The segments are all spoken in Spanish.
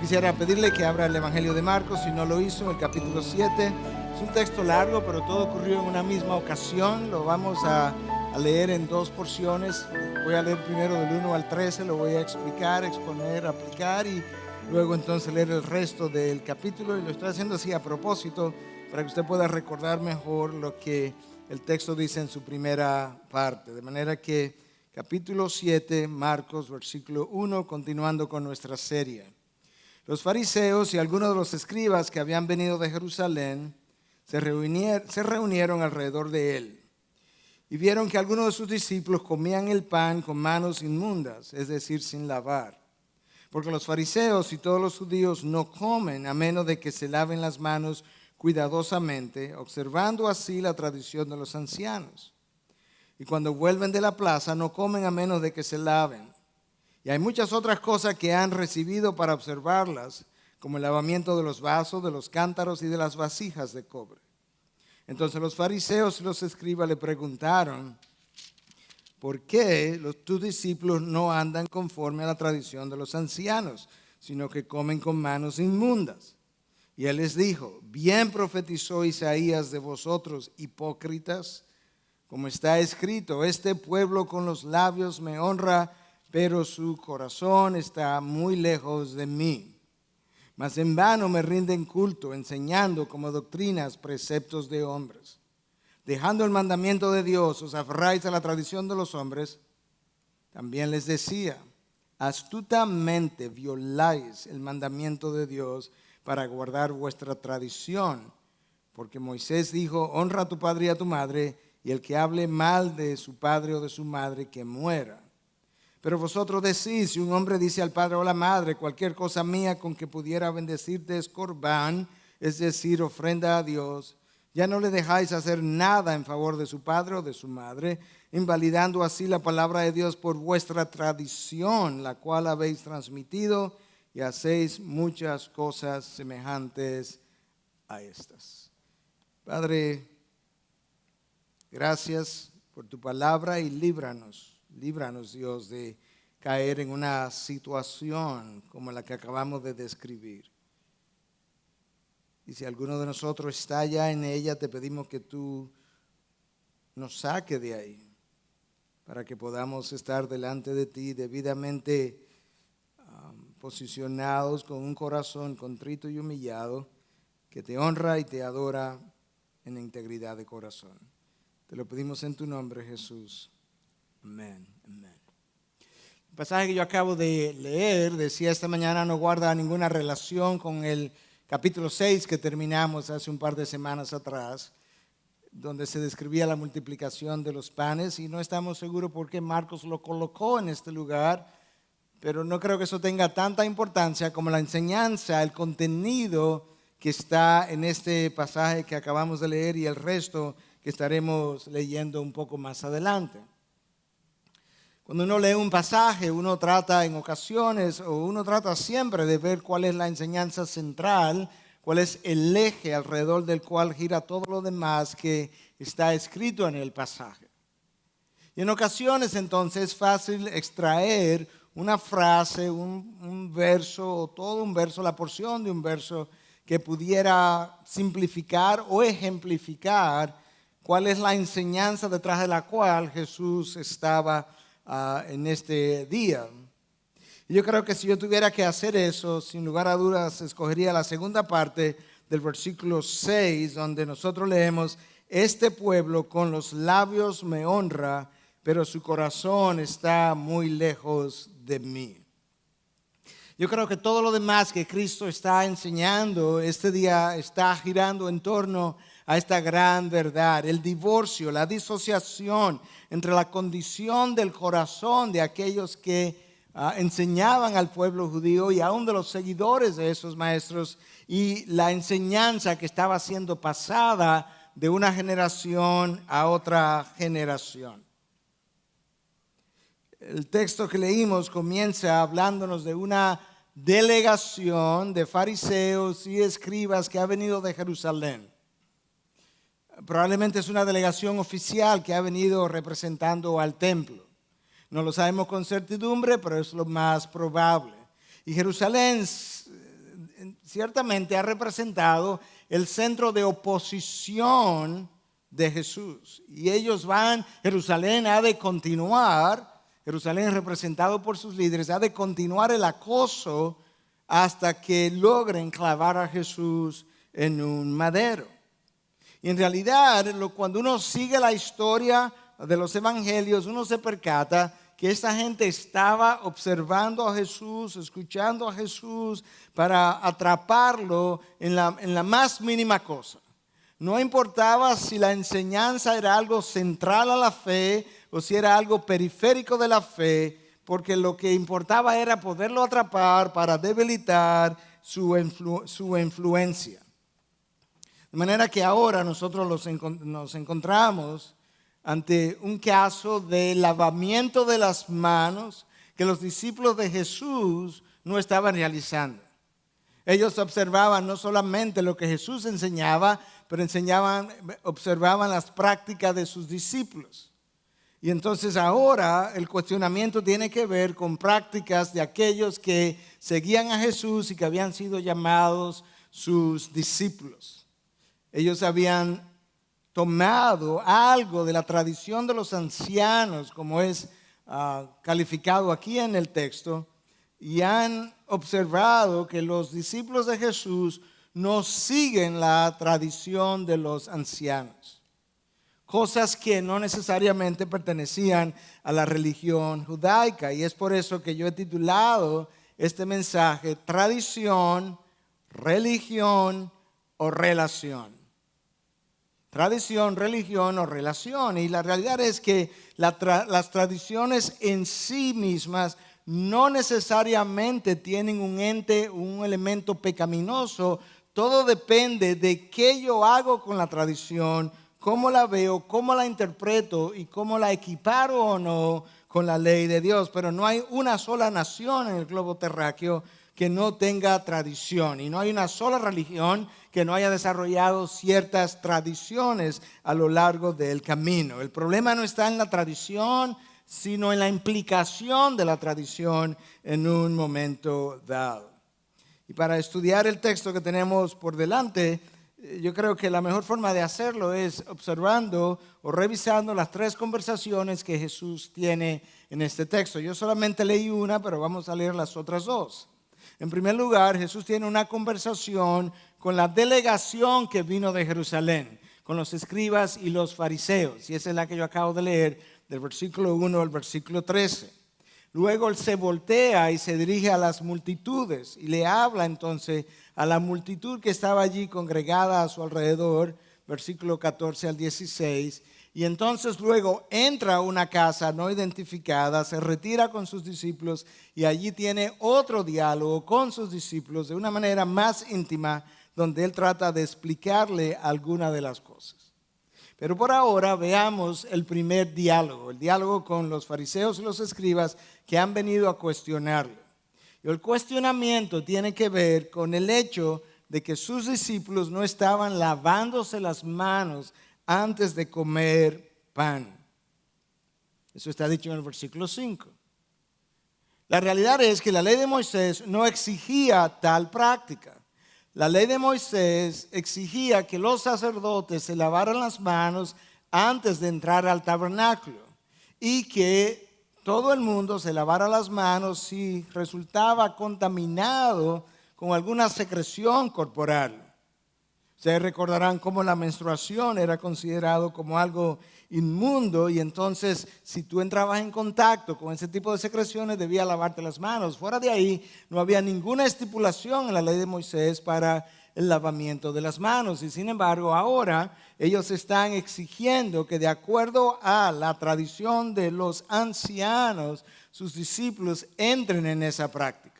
Quisiera pedirle que abra el Evangelio de Marcos, si no lo hizo, en el capítulo 7. Es un texto largo, pero todo ocurrió en una misma ocasión. Lo vamos a leer en dos porciones. Voy a leer primero del 1 al 13, lo voy a explicar, exponer, aplicar y luego entonces leer el resto del capítulo. Y lo estoy haciendo así a propósito para que usted pueda recordar mejor lo que el texto dice en su primera parte. De manera que capítulo 7, Marcos, versículo 1, continuando con nuestra serie. Los fariseos y algunos de los escribas que habían venido de Jerusalén se reunieron alrededor de él y vieron que algunos de sus discípulos comían el pan con manos inmundas, es decir, sin lavar. Porque los fariseos y todos los judíos no comen a menos de que se laven las manos cuidadosamente, observando así la tradición de los ancianos. Y cuando vuelven de la plaza no comen a menos de que se laven. Y hay muchas otras cosas que han recibido para observarlas, como el lavamiento de los vasos, de los cántaros y de las vasijas de cobre. Entonces los fariseos y los escribas le preguntaron, ¿por qué tus discípulos no andan conforme a la tradición de los ancianos, sino que comen con manos inmundas? Y él les dijo, bien profetizó Isaías de vosotros, hipócritas, como está escrito, este pueblo con los labios me honra, pero su corazón está muy lejos de mí. Mas en vano me rinden culto, enseñando como doctrinas preceptos de hombres. Dejando el mandamiento de Dios, os aferráis a la tradición de los hombres. También les decía, astutamente violáis el mandamiento de Dios para guardar vuestra tradición. Porque Moisés dijo, honra a tu padre y a tu madre, y el que hable mal de su padre o de su madre, que muera. Pero vosotros decís, si un hombre dice al padre o a la madre, cualquier cosa mía con que pudiera bendecirte es corbán, es decir, ofrenda a Dios, ya no le dejáis hacer nada en favor de su padre o de su madre, invalidando así la palabra de Dios por vuestra tradición, la cual habéis transmitido, y hacéis muchas cosas semejantes a estas. Padre, gracias por tu palabra y líbranos, Dios, de caer en una situación como la que acabamos de describir. Y si alguno de nosotros está ya en ella, te pedimos que tú nos saques de ahí, para que podamos estar delante de ti debidamente posicionados con un corazón contrito y humillado, que te honra y te adora en integridad de corazón. Te lo pedimos en tu nombre, Jesús. Amén, amén. El pasaje que yo acabo de leer, decía esta mañana, no guarda ninguna relación con el capítulo 6 que terminamos hace un par de semanas atrás, donde se describía la multiplicación de los panes, y no estamos seguros por qué Marcos lo colocó en este lugar, pero no creo que eso tenga tanta importancia como la enseñanza, el contenido que está en este pasaje que acabamos de leer y el resto que estaremos leyendo un poco más adelante. Cuando uno lee un pasaje, uno trata en ocasiones, o uno trata siempre de ver cuál es la enseñanza central, cuál es el eje alrededor del cual gira todo lo demás que está escrito en el pasaje. Y en ocasiones entonces es fácil extraer una frase, un verso, o todo un verso, la porción de un verso que pudiera simplificar o ejemplificar cuál es la enseñanza detrás de la cual Jesús estaba en este día. Y yo creo que si yo tuviera que hacer eso, sin lugar a dudas, escogería la segunda parte del versículo 6, donde nosotros leemos, este pueblo con los labios me honra, pero su corazón está muy lejos de mí. Yo creo que todo lo demás que Cristo está enseñando este día está girando en torno a esta gran verdad, el divorcio, la disociación entre la condición del corazón de aquellos que enseñaban al pueblo judío y aún de los seguidores de esos maestros y la enseñanza que estaba siendo pasada de una generación a otra generación. El texto que leímos comienza hablándonos de una delegación de fariseos y escribas que ha venido de Jerusalén. Probablemente es una delegación oficial que ha venido representando al templo. No lo sabemos con certidumbre, pero es lo más probable. Y Jerusalén ciertamente ha representado el centro de oposición de Jesús. Y ellos Jerusalén ha de continuar, Jerusalén representado por sus líderes, ha de continuar el acoso hasta que logren clavar a Jesús en un madero. Y en realidad, cuando uno sigue la historia de los evangelios, uno se percata que esta gente estaba observando a Jesús, escuchando a Jesús para atraparlo en la más mínima cosa. No importaba si la enseñanza era algo central a la fe o si era algo periférico de la fe, porque lo que importaba era poderlo atrapar para debilitar su influencia. De manera que ahora nosotros nos encontramos ante un caso de lavamiento de las manos que los discípulos de Jesús no estaban realizando. Ellos observaban no solamente lo que Jesús enseñaba, pero observaban las prácticas de sus discípulos. Y entonces ahora el cuestionamiento tiene que ver con prácticas de aquellos que seguían a Jesús y que habían sido llamados sus discípulos. Ellos habían tomado algo de la tradición de los ancianos, como es calificado aquí en el texto, y han observado que los discípulos de Jesús no siguen la tradición de los ancianos. Cosas que no necesariamente pertenecían a la religión judaica. Y es por eso que yo he titulado este mensaje Tradición, Religión o Relación. Tradición, religión o relación. Y la realidad es que las tradiciones en sí mismas no necesariamente tienen un elemento pecaminoso. Todo depende de qué yo hago con la tradición, cómo la veo, cómo la interpreto y cómo la equiparo o no con la ley de Dios. Pero no hay una sola nación en el globo terráqueo que no tenga tradición. Y no hay una sola religión que no haya desarrollado ciertas tradiciones a lo largo del camino. El problema no está en la tradición, sino en la implicación de la tradición en un momento dado. Y para estudiar el texto que tenemos por delante, yo creo que la mejor forma de hacerlo es observando o revisando las 3 conversaciones que Jesús tiene en este texto. Yo solamente leí una, pero vamos a leer las otras 2. En primer lugar, Jesús tiene una conversación con la delegación que vino de Jerusalén, con los escribas y los fariseos. Y esa es la que yo acabo de leer, del versículo 1 al versículo 13. Luego él se voltea y se dirige a las multitudes y le habla entonces a la multitud que estaba allí congregada a su alrededor, versículo 14 al 16. Y entonces luego entra a una casa no identificada, se retira con sus discípulos y allí tiene otro diálogo con sus discípulos de una manera más íntima, donde él trata de explicarle alguna de las cosas. Pero por ahora veamos el primer diálogo, el diálogo con los fariseos y los escribas que han venido a cuestionarlo. Y el cuestionamiento tiene que ver con el hecho de que sus discípulos no estaban lavándose las manos antes de comer pan. Eso está dicho en el versículo 5. La realidad es que la ley de Moisés no exigía tal práctica. La ley de Moisés exigía que los sacerdotes se lavaran las manos antes de entrar al tabernáculo y que todo el mundo se lavara las manos si resultaba contaminado con alguna secreción corporal. Ustedes recordarán cómo la menstruación era considerado como algo inmundo y entonces si tú entrabas en contacto con ese tipo de secreciones debías lavarte las manos. Fuera de ahí no había ninguna estipulación en la ley de Moisés para el lavamiento de las manos. Y sin embargo ahora ellos están exigiendo que de acuerdo a la tradición de los ancianos, sus discípulos entren en esa práctica.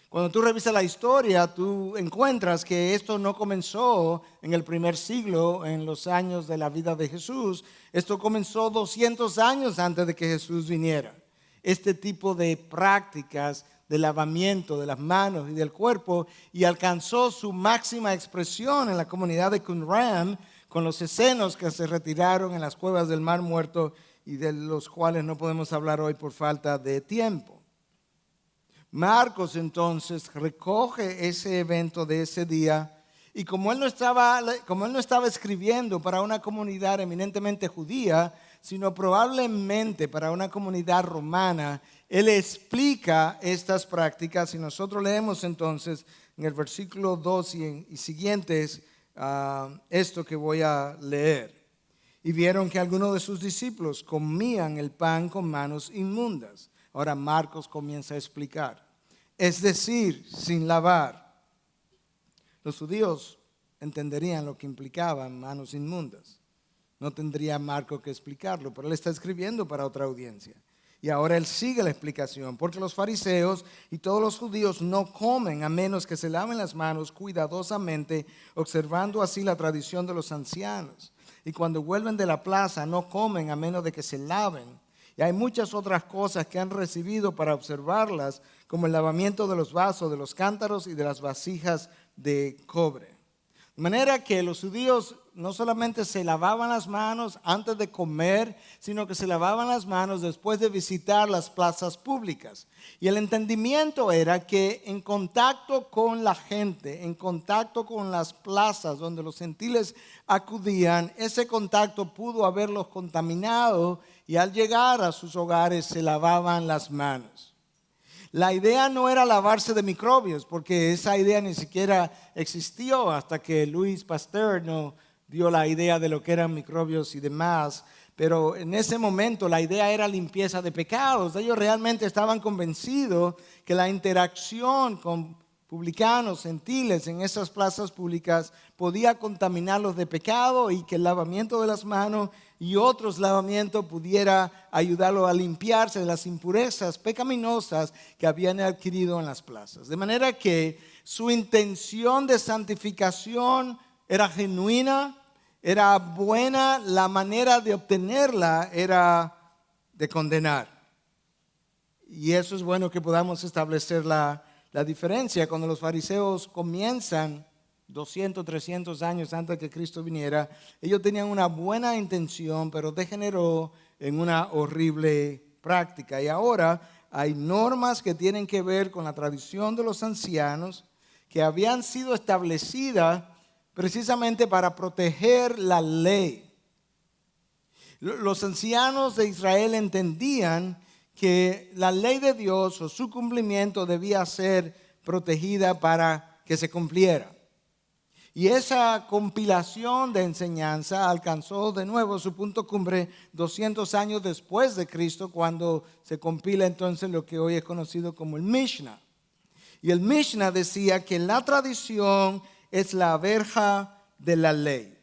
Cuando tú revisas la historia, tú encuentras que esto no comenzó en el primer siglo, en los años de la vida de Jesús. Esto comenzó 200 años antes de que Jesús viniera. Este tipo de prácticas de lavamiento de las manos y del cuerpo y alcanzó su máxima expresión en la comunidad de Qumran con los escenos que se retiraron en las cuevas del Mar Muerto y de los cuales no podemos hablar hoy por falta de tiempo. Marcos entonces recoge ese evento de ese día y como él no estaba escribiendo para una comunidad eminentemente judía, sino probablemente para una comunidad romana, él explica estas prácticas y nosotros leemos entonces en el versículo 2 y siguientes esto que voy a leer. Y vieron que algunos de sus discípulos comían el pan con manos inmundas. Ahora Marcos comienza a explicar. Es decir, sin lavar. Los judíos entenderían lo que implicaba manos inmundas. No tendría Marcos que explicarlo, pero él está escribiendo para otra audiencia. Y ahora él sigue la explicación, porque los fariseos y todos los judíos no comen a menos que se laven las manos cuidadosamente, observando así la tradición de los ancianos. Y cuando vuelven de la plaza no comen a menos de que se laven. Y hay muchas otras cosas que han recibido para observarlas, como el lavamiento de los vasos, de los cántaros y de las vasijas de cobre. De manera que los judíos no solamente se lavaban las manos antes de comer, sino que se lavaban las manos después de visitar las plazas públicas. Y el entendimiento era que en contacto con la gente, en contacto con las plazas donde los gentiles acudían, ese contacto pudo haberlos contaminado y al llegar a sus hogares se lavaban las manos. La idea no era lavarse de microbios, porque esa idea ni siquiera existió hasta que Louis Pasteur no dio la idea de lo que eran microbios y demás. Pero en ese momento la idea era limpieza de pecados. Ellos realmente estaban convencidos que la interacción con publicanos, gentiles en esas plazas públicas podía contaminarlos de pecado y que el lavamiento de las manos y otros lavamientos pudiera ayudarlos a limpiarse de las impurezas pecaminosas que habían adquirido en las plazas. De manera que su intención de santificación era genuina, era buena, la manera de obtenerla era de condenar. Y eso es bueno que podamos establecer la diferencia. Cuando los fariseos comienzan 200, 300 años antes que Cristo viniera, ellos tenían una buena intención, pero degeneró en una horrible práctica. Y ahora hay normas que tienen que ver con la tradición de los ancianos que habían sido establecidas precisamente para proteger la ley. Los ancianos de Israel entendían que la ley de Dios o su cumplimiento debía ser protegida para que se cumpliera. Y esa compilación de enseñanza alcanzó de nuevo su punto cumbre 200 años después de Cristo, cuando se compila entonces lo que hoy es conocido como el Mishnah. Y el Mishnah decía que la tradición es la verja de la ley.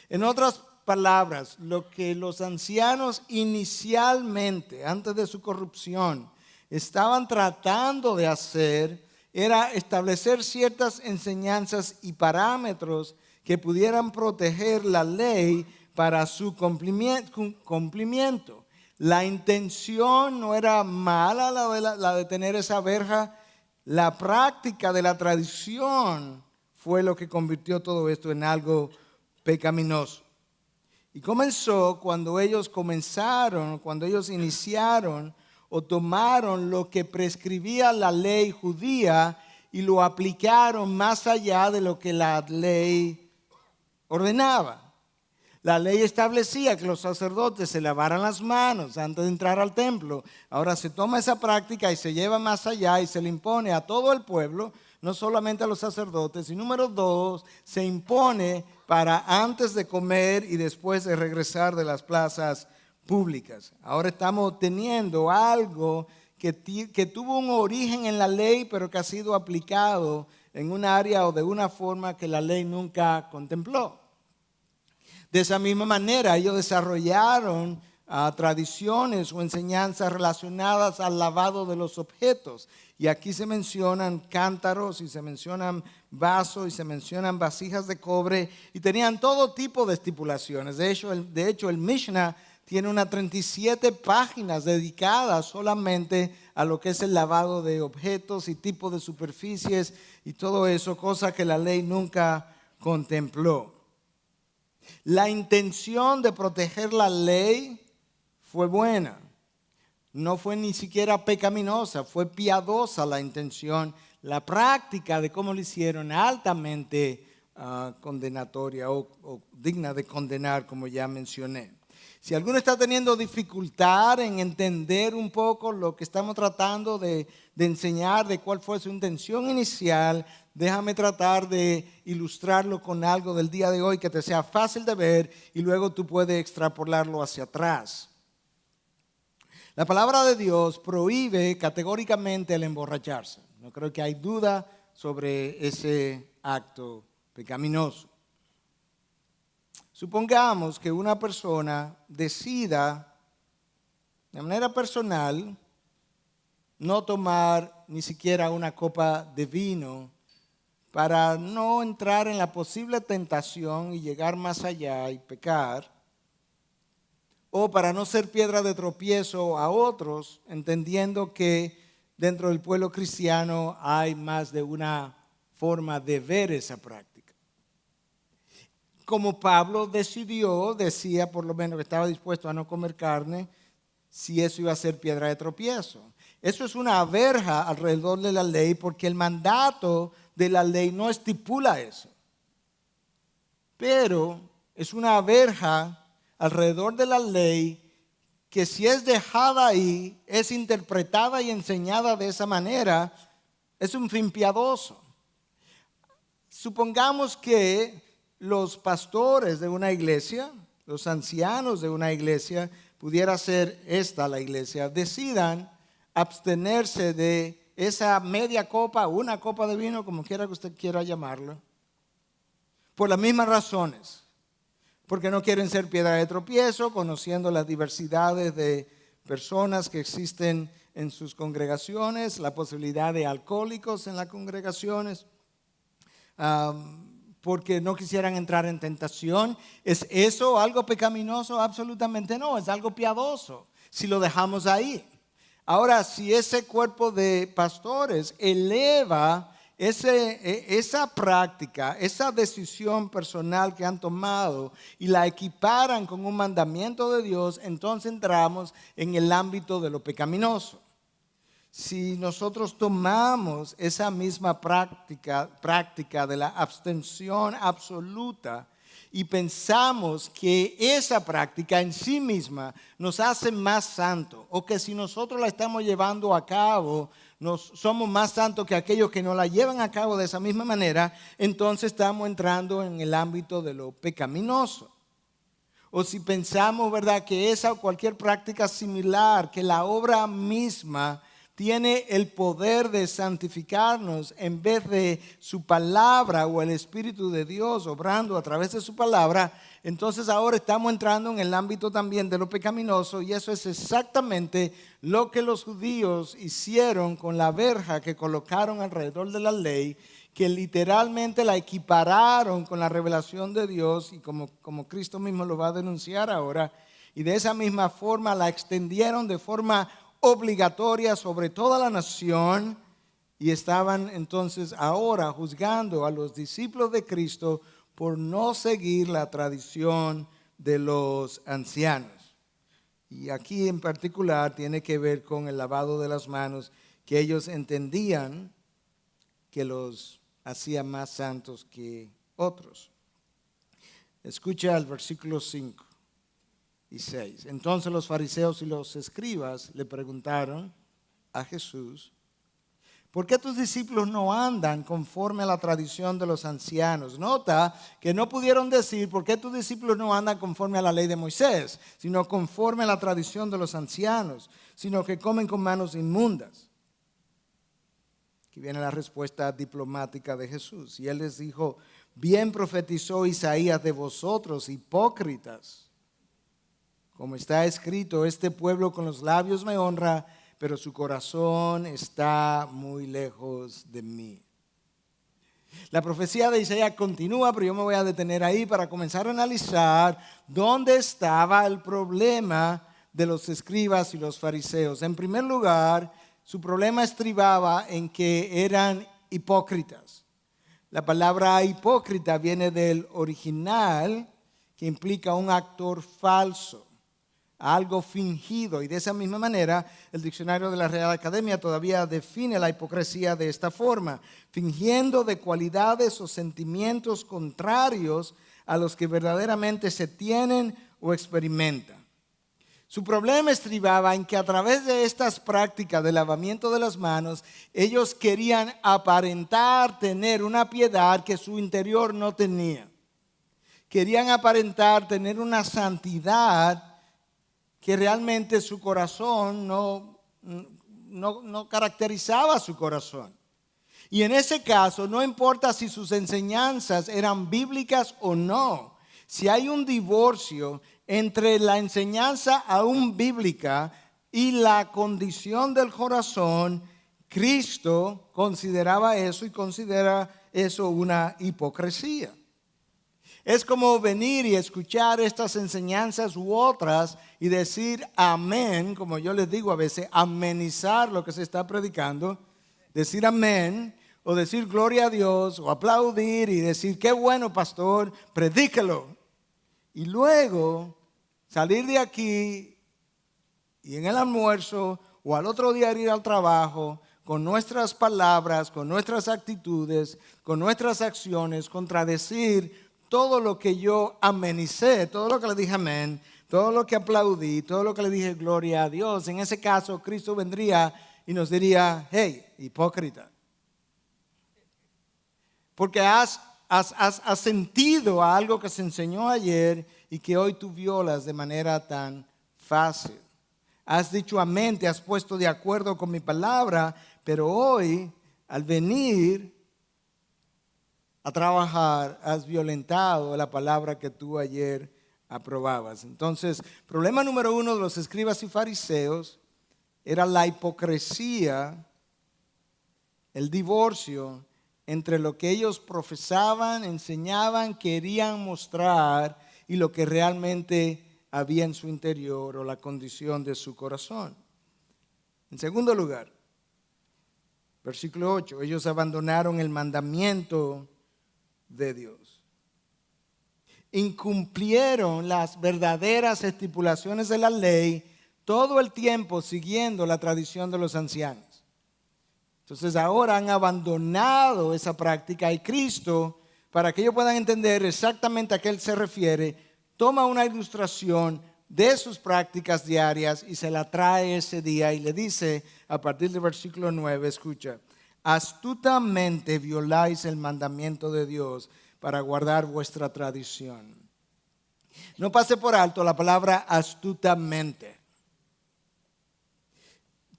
En otras palabras, lo que los ancianos inicialmente, antes de su corrupción, estaban tratando de hacer era establecer ciertas enseñanzas y parámetros que pudieran proteger la ley para su cumplimiento. La intención no era mala, la de tener esa verja. La práctica de la tradición fue lo que convirtió todo esto en algo pecaminoso. Y comenzó cuando ellos iniciaron o tomaron lo que prescribía la ley judía y lo aplicaron más allá de lo que la ley ordenaba. La ley establecía que los sacerdotes se lavaran las manos antes de entrar al templo. Ahora se toma esa práctica y se lleva más allá y se le impone a todo el pueblo, no solamente a los sacerdotes. Y número 2, se impone para antes de comer y después de regresar de las plazas públicas. Ahora estamos teniendo algo que tuvo un origen en la ley, pero que ha sido aplicado en un área o de una forma que la ley nunca contempló. De esa misma manera, ellos desarrollaron tradiciones o enseñanzas relacionadas al lavado de los objetos. Y aquí se mencionan cántaros y se mencionan vasos y se mencionan vasijas de cobre y tenían todo tipo de estipulaciones. De hecho, el Mishnah tiene unas 37 páginas dedicadas solamente a lo que es el lavado de objetos y tipos de superficies y todo eso, cosa que la ley nunca contempló. La intención de proteger la ley fue buena. No fue ni siquiera pecaminosa, fue piadosa la intención. La práctica de cómo lo hicieron altamente condenatoria o digna de condenar, como ya mencioné. Si alguno está teniendo dificultad en entender un poco lo que estamos tratando de enseñar, de cuál fue su intención inicial, déjame tratar de ilustrarlo con algo del día de hoy que te sea fácil de ver y luego tú puedes extrapolarlo hacia atrás. La palabra de Dios prohíbe categóricamente el emborracharse. No creo que hay duda sobre ese acto pecaminoso. Supongamos que una persona decida de manera personal no tomar ni siquiera una copa de vino para no entrar en la posible tentación y llegar más allá y pecar, o para no ser piedra de tropiezo a otros, entendiendo que dentro del pueblo cristiano hay más de una forma de ver esa práctica. Como Pablo decía por lo menos que estaba dispuesto a no comer carne si eso iba a ser piedra de tropiezo. Eso es una verja alrededor de la ley porque el mandato de la ley no estipula eso. Pero es una verja alrededor de la ley que si es dejada ahí, es interpretada y enseñada de esa manera, es un fin piadoso. Supongamos que los pastores de una iglesia, los ancianos de una iglesia, pudiera ser esta la iglesia, decidan abstenerse de esa media copa, una copa de vino, como quiera que usted quiera llamarlo, por las mismas razones. Porque no quieren ser piedra de tropiezo, conociendo las diversidades de personas que existen en sus congregaciones, la posibilidad de alcohólicos en las congregaciones, porque no quisieran entrar en tentación. ¿Es eso algo pecaminoso? Absolutamente no, es algo piadoso si lo dejamos ahí. Ahora, si ese cuerpo de pastores eleva esa práctica, esa decisión personal que han tomado y la equiparan con un mandamiento de Dios, entonces entramos en el ámbito de lo pecaminoso. Si nosotros tomamos esa misma práctica de la abstención absoluta y pensamos que esa práctica en sí misma nos hace más santos, o que si nosotros la estamos llevando a cabo, somos más santos que aquellos que no la llevan a cabo de esa misma manera, entonces estamos entrando en el ámbito de lo pecaminoso. O si pensamos, ¿verdad?, que esa o cualquier práctica similar, que la obra misma tiene el poder de santificarnos en vez de su palabra o el Espíritu de Dios obrando a través de su palabra, entonces ahora estamos entrando en el ámbito también de lo pecaminoso, y eso es exactamente lo que los judíos hicieron con la verja que colocaron alrededor de la ley, que literalmente la equipararon con la revelación de Dios, y como Cristo mismo lo va a denunciar ahora, y de esa misma forma la extendieron de forma obligatoria sobre toda la nación, y estaban entonces ahora juzgando a los discípulos de Cristo por no seguir la tradición de los ancianos. Y aquí en particular tiene que ver con el lavado de las manos, que ellos entendían que los hacía más santos que otros. Escucha el versículo 5 y 6. Entonces los fariseos y los escribas le preguntaron a Jesús: ¿por qué tus discípulos no andan conforme a la tradición de los ancianos? Nota que no pudieron decir: ¿por qué tus discípulos no andan conforme a la ley de Moisés? Sino conforme a la tradición de los ancianos, sino que comen con manos inmundas. Aquí viene la respuesta diplomática de Jesús. Y él les dijo: bien profetizó Isaías de vosotros, hipócritas. Como está escrito: este pueblo con los labios me honra, pero su corazón está muy lejos de mí. La profecía de Isaías continúa, pero yo me voy a detener ahí para comenzar a analizar dónde estaba el problema de los escribas y los fariseos. En primer lugar, su problema estribaba en que eran hipócritas. La palabra hipócrita viene del original, que implica un actor falso. a algo fingido. Y de esa misma manera, el diccionario de la Real Academia todavía define la hipocresía de esta forma: fingiendo de cualidades o sentimientos contrarios a los que verdaderamente se tienen o experimentan. Su problema estribaba en que a través de estas prácticas de lavamiento de las manos, ellos querían aparentar tener una piedad que su interior no tenía. Querían aparentar tener una santidad que realmente su corazón no caracterizaba su corazón. Y en ese caso, no importa si sus enseñanzas eran bíblicas o no, si hay un divorcio entre la enseñanza aún bíblica y la condición del corazón, Cristo consideraba eso y considera eso una hipocresía. Es como venir y escuchar estas enseñanzas u otras y decir amén, como yo les digo a veces, amenizar lo que se está predicando, decir amén o decir gloria a Dios o aplaudir y decir qué bueno pastor, predíquelo. Y luego salir de aquí y en el almuerzo o al otro día ir al trabajo con nuestras palabras, con nuestras actitudes, con nuestras acciones, contradecir todo lo que yo amenicé, todo lo que le dije amén, todo lo que aplaudí, todo lo que le dije gloria a Dios. En ese caso, Cristo vendría y nos diría, hey, hipócrita, porque has sentido a algo que se enseñó ayer y que hoy tú violas de manera tan fácil. Has dicho amén, te has puesto de acuerdo con mi palabra, pero hoy, al venir a trabajar, has violentado la palabra que tú ayer aprobabas. Entonces, problema número 1 de los escribas y fariseos era la hipocresía, el divorcio entre lo que ellos profesaban, enseñaban, querían mostrar y lo que realmente había en su interior o la condición de su corazón. En segundo lugar, versículo 8, ellos abandonaron el mandamiento de Dios. Incumplieron las verdaderas estipulaciones de la ley todo el tiempo siguiendo la tradición de los ancianos. Entonces ahora han abandonado esa práctica y Cristo, para que ellos puedan entender exactamente a qué Él se refiere, toma una ilustración de sus prácticas diarias y se la trae ese día y le dice a partir del versículo 9, escucha: astutamente violáis el mandamiento de Dios para guardar vuestra tradición. No pase por alto la palabra astutamente,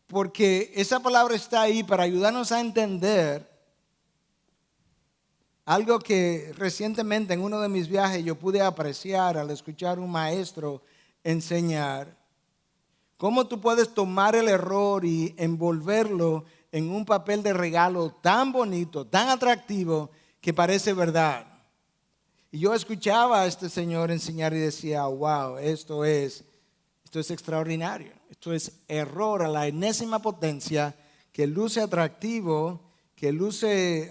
porque esa palabra está ahí para ayudarnos a entender algo que recientemente en uno de mis viajes yo pude apreciar al escuchar un maestro enseñar. Cómo tú puedes tomar el error y envolverlo en un papel de regalo tan bonito, tan atractivo, que parece verdad. Y yo escuchaba a este señor enseñar y decía, wow, esto es extraordinario. Esto es error a la enésima potencia, que luce atractivo, que luce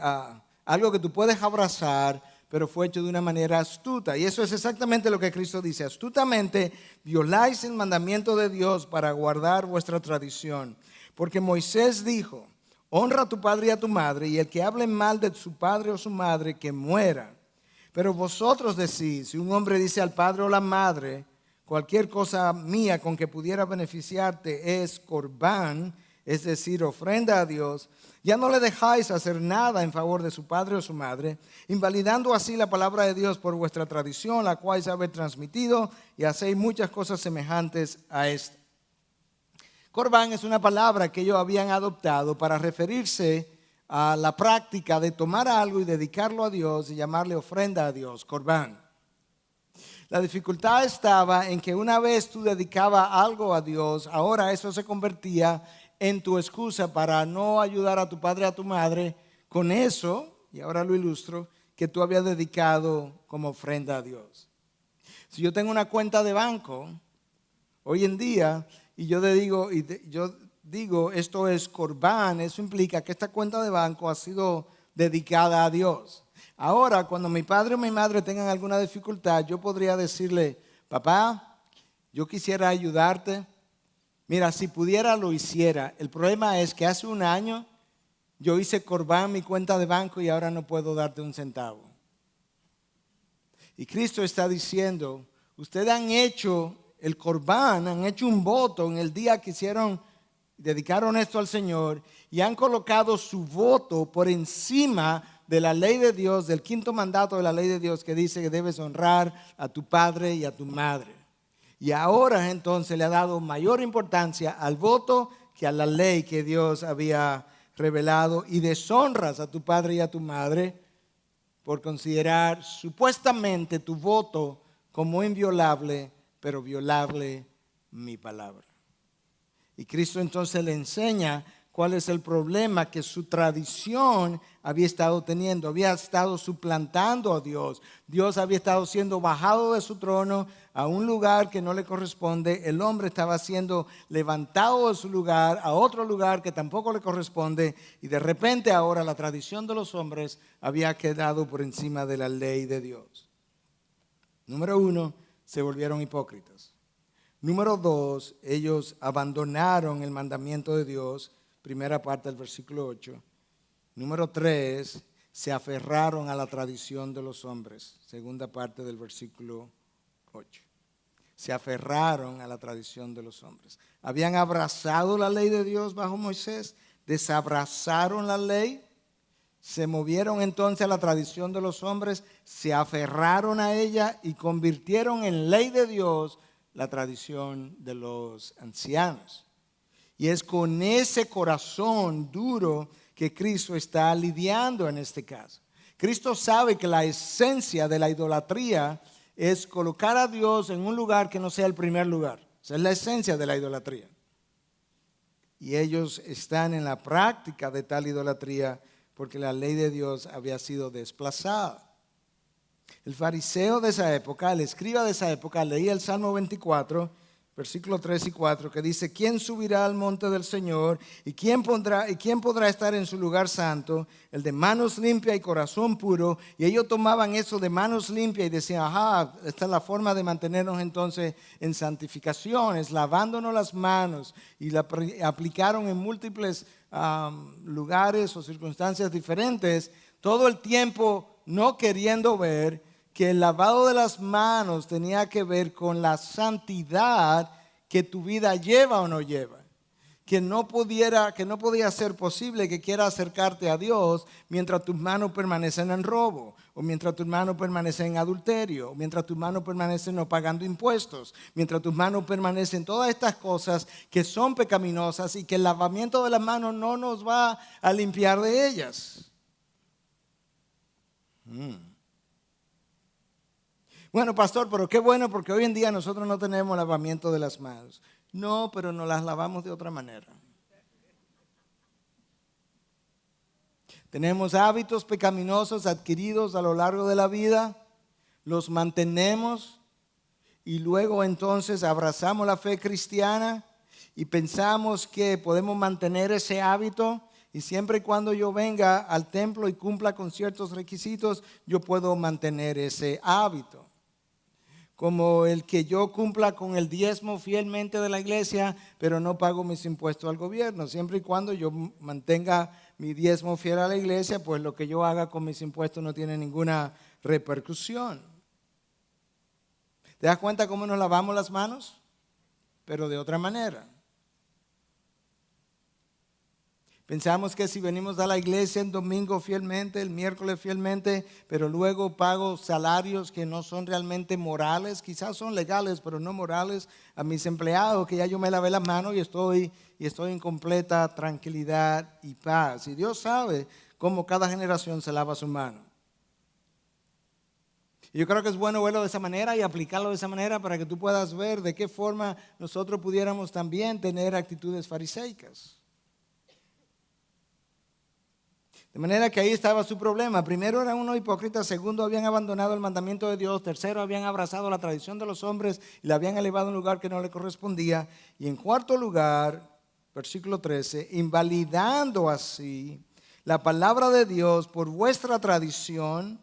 algo que tú puedes abrazar, pero fue hecho de una manera astuta. Y eso es exactamente lo que Cristo dice: astutamente violáis el mandamiento de Dios para guardar vuestra tradición. Porque Moisés dijo: honra a tu padre y a tu madre, y el que hable mal de su padre o su madre, que muera. Pero vosotros decís, si un hombre dice al padre o la madre, cualquier cosa mía con que pudiera beneficiarte es corbán, es decir, ofrenda a Dios, ya no le dejáis hacer nada en favor de su padre o su madre, invalidando así la palabra de Dios por vuestra tradición, la cual habéis transmitido, y hacéis muchas cosas semejantes a esta. Corbán es una palabra que ellos habían adoptado para referirse a la práctica de tomar algo y dedicarlo a Dios y llamarle ofrenda a Dios, corbán. La dificultad estaba en que una vez tú dedicabas algo a Dios, ahora eso se convertía en tu excusa para no ayudar a tu padre, a tu madre, con eso, y ahora lo ilustro, que tú habías dedicado como ofrenda a Dios. Si yo tengo una cuenta de banco, hoy en día, y yo digo, esto es corbán, eso implica que esta cuenta de banco ha sido dedicada a Dios. Ahora, cuando mi padre o mi madre tengan alguna dificultad, yo podría decirle: papá, Yo quisiera ayudarte. Mira, si pudiera lo hiciera. El problema es que hace un año yo hice corbán en mi cuenta de banco y ahora no puedo darte un centavo. Y Cristo está diciendo, ustedes han hecho el corbán, han hecho un voto en el día que dedicaron esto al Señor y han colocado su voto por encima de la ley de Dios, del quinto mandato de la ley de Dios que dice que debes honrar a tu padre y a tu madre. Y ahora entonces le ha dado mayor importancia al voto que a la ley que Dios había revelado y deshonras a tu padre y a tu madre por considerar supuestamente tu voto como inviolable, pero violable mi palabra. Y Cristo entonces le enseña cuál es el problema que su tradición había estado teniendo. Había estado suplantando a Dios. Dios había estado siendo bajado de su trono a un lugar que no le corresponde. El hombre estaba siendo levantado de su lugar a otro lugar que tampoco le corresponde. Y de repente ahora la tradición de los hombres había quedado por encima de la ley de Dios. Número 1, se volvieron hipócritas. Número 2, ellos abandonaron el mandamiento de Dios. Primera parte del versículo 8. Número 3, se aferraron a la tradición de los hombres. Segunda parte del versículo 8. Se aferraron a la tradición de los hombres. Habían abrazado la ley de Dios bajo Moisés, desabrazaron la ley, se movieron entonces a la tradición de los hombres, se aferraron a ella y convirtieron en ley de Dios la tradición de los ancianos. Y es con ese corazón duro que Cristo está lidiando en este caso. Cristo sabe que la esencia de la idolatría es colocar a Dios en un lugar que no sea el primer lugar. Esa es la esencia de la idolatría. Y ellos están en la práctica de tal idolatría porque la ley de Dios había sido desplazada. El fariseo de esa época, el escriba de esa época, leía el Salmo 24, versículos 3 y 4, que dice, ¿quién subirá al monte del Señor? ¿Y quién podrá estar en su lugar santo? El de manos limpias y corazón puro. Y ellos tomaban eso de manos limpias y decían, ajá, esta es la forma de mantenernos entonces en santificación, es lavándonos las manos. Y la aplicaron en múltiples lugares o circunstancias diferentes, todo el tiempo no queriendo ver que el lavado de las manos tenía que ver con la santidad que tu vida lleva o no lleva. Que no podía ser posible que quieras acercarte a Dios mientras tus manos permanecen en robo, o mientras tus manos permanecen en adulterio, o mientras tus manos permanecen no pagando impuestos, mientras tus manos permanecen todas estas cosas que son pecaminosas y que el lavamiento de las manos no nos va a limpiar de ellas. Bueno, pastor, pero qué bueno porque hoy en día nosotros no tenemos lavamiento de las manos. No, pero nos las lavamos de otra manera. Tenemos hábitos pecaminosos adquiridos a lo largo de la vida, los mantenemos y luego entonces abrazamos la fe cristiana y pensamos que podemos mantener ese hábito. Y siempre y cuando yo venga al templo y cumpla con ciertos requisitos, yo puedo mantener ese hábito. Como el que yo cumpla con el diezmo fielmente de la iglesia, pero no pago mis impuestos al gobierno. Siempre y cuando yo mantenga mi diezmo fiel a la iglesia, pues lo que yo haga con mis impuestos no tiene ninguna repercusión. ¿Te das cuenta cómo nos lavamos las manos? Pero de otra manera. Pensamos que si venimos a la iglesia el domingo fielmente, el miércoles fielmente, pero luego pago salarios que no son realmente morales, quizás son legales, pero no morales, a mis empleados, que ya yo me lavé las manos y estoy en completa tranquilidad y paz. Y Dios sabe cómo cada generación se lava su mano. Y yo creo que es bueno verlo de esa manera y aplicarlo de esa manera para que tú puedas ver de qué forma nosotros pudiéramos también tener actitudes fariseicas. De manera que ahí estaba su problema. Primero eran unos hipócritas, segundo habían abandonado el mandamiento de Dios, tercero habían abrazado la tradición de los hombres y la habían elevado a un lugar que no le correspondía. Y en cuarto lugar, versículo 13, invalidando así la palabra de Dios por vuestra tradición,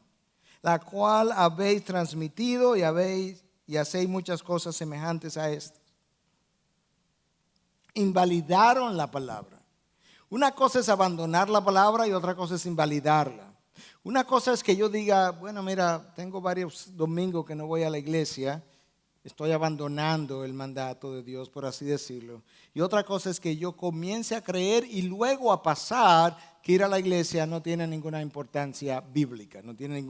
la cual habéis transmitido y habéis y hacéis muchas cosas semejantes a estas. Invalidaron la palabra. Una cosa es abandonar la palabra y otra cosa es invalidarla. Una cosa es que yo diga, bueno, mira, tengo varios domingos que no voy a la iglesia, estoy abandonando el mandato de Dios, por así decirlo. Y otra cosa es que yo comience a creer y luego a pasar que ir a la iglesia no tiene ninguna importancia bíblica, no tiene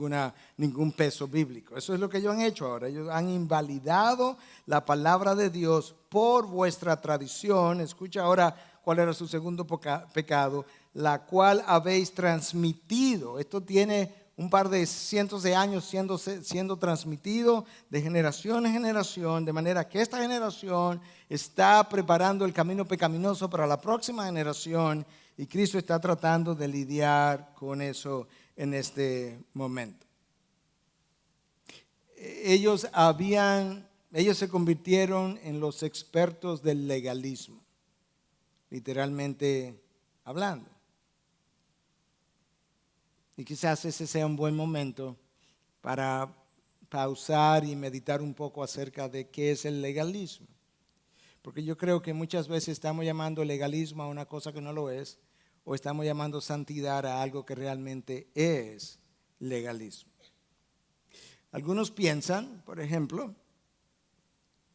ningún peso bíblico. Eso es lo que ellos han hecho ahora. Ellos han invalidado la palabra de Dios por vuestra tradición. Escucha ahora cuál era su segundo pecado, la cual habéis transmitido. Esto tiene un par de cientos de años siendo transmitido de generación en generación, de manera que esta generación está preparando el camino pecaminoso para la próxima generación y Cristo está tratando de lidiar con eso en este momento. Ellos se convirtieron en los expertos del legalismo, literalmente hablando. Y quizás ese sea un buen momento para pausar y meditar un poco acerca de qué es el legalismo. Porque yo creo que muchas veces estamos llamando legalismo a una cosa que no lo es, o estamos llamando santidad a algo que realmente es legalismo. Algunos piensan, por ejemplo,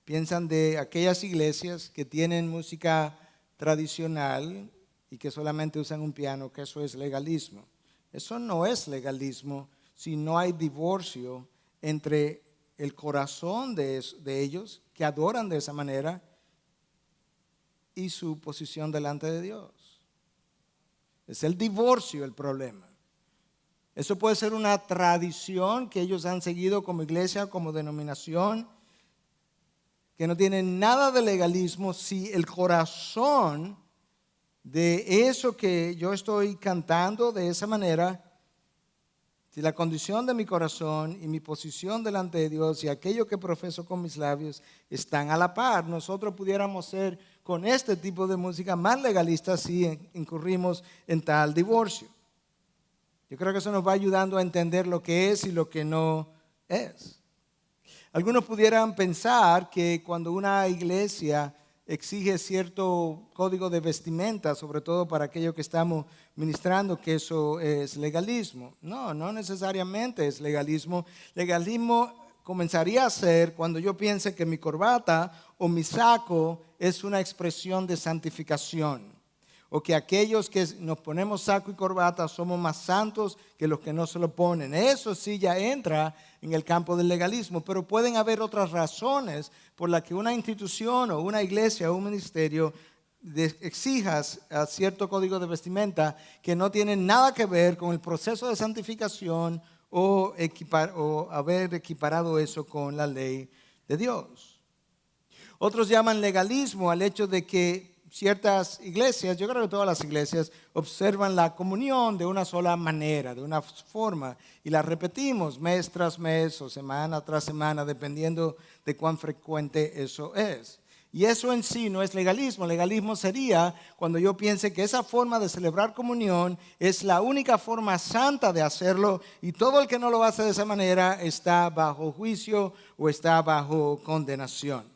de aquellas iglesias que tienen música tradicional y que solamente usan un piano, que eso es legalismo. Eso no es legalismo si no hay divorcio entre el corazón de ellos que adoran de esa manera y su posición delante de Dios. Es el divorcio el problema. Eso puede ser una tradición que ellos han seguido como iglesia, como denominación, que no tiene nada de legalismo si el corazón de eso que yo estoy cantando de esa manera, si la condición de mi corazón y mi posición delante de Dios y aquello que profeso con mis labios están a la par, nosotros pudiéramos ser con este tipo de música más legalistas si incurrimos en tal divorcio. Yo creo que eso nos va ayudando a entender lo que es y lo que no es. Algunos pudieran pensar que cuando una iglesia exige cierto código de vestimenta, sobre todo para aquello que estamos ministrando, que eso es legalismo. No necesariamente es legalismo. Legalismo comenzaría a ser cuando yo piense que mi corbata o mi saco es una expresión de santificación, o que aquellos que nos ponemos saco y corbata somos más santos que los que no se lo ponen. Eso sí ya entra en el campo del legalismo, pero pueden haber otras razones por las que una institución o una iglesia o un ministerio exijas a cierto código de vestimenta que no tienen nada que ver con el proceso de santificación o haber equiparado eso con la ley de Dios. Otros llaman legalismo al hecho de que ciertas iglesias, yo creo que todas las iglesias, observan la comunión de una sola manera, de una forma, y la repetimos mes tras mes o semana tras semana, dependiendo de cuán frecuente eso es. Y eso en sí no es legalismo. Legalismo sería cuando yo piense que esa forma de celebrar comunión es la única forma santa de hacerlo y todo el que no lo hace de esa manera está bajo juicio o está bajo condenación.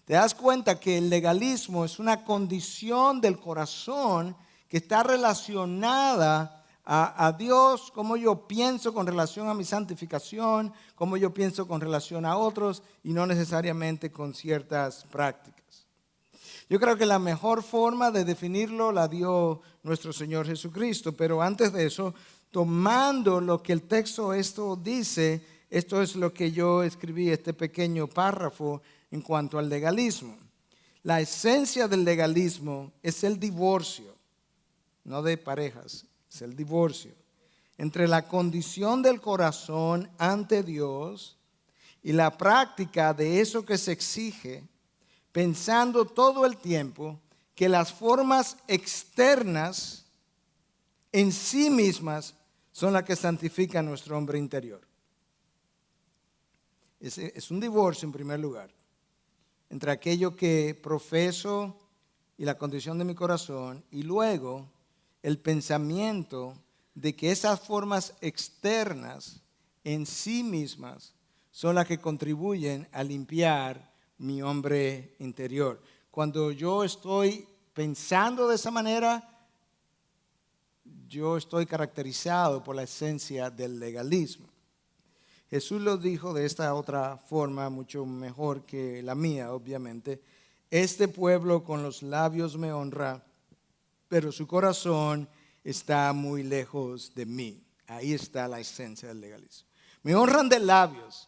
Te das cuenta que el legalismo es una condición del corazón que está relacionada a Dios, cómo yo pienso con relación a mi santificación, cómo yo pienso con relación a otros y no necesariamente con ciertas prácticas. Yo creo que la mejor forma de definirlo la dio nuestro Señor Jesucristo, pero antes de eso, tomando lo que el texto esto dice, esto es lo que yo escribí, este pequeño párrafo en cuanto al legalismo. La esencia del legalismo es el divorcio, no de parejas, es el divorcio entre la condición del corazón ante Dios y la práctica de eso que se exige, pensando todo el tiempo que las formas externas en sí mismas son las que santifican nuestro hombre interior. Es un divorcio en primer lugar entre aquello que profeso y la condición de mi corazón, y luego el pensamiento de que esas formas externas en sí mismas son las que contribuyen a limpiar mi hombre interior. Cuando yo estoy pensando de esa manera, yo estoy caracterizado por la esencia del legalismo. Jesús lo dijo de esta otra forma, mucho mejor que la mía, obviamente. Este pueblo con los labios me honra, pero su corazón está muy lejos de mí. Ahí está la esencia del legalismo. Me honran de labios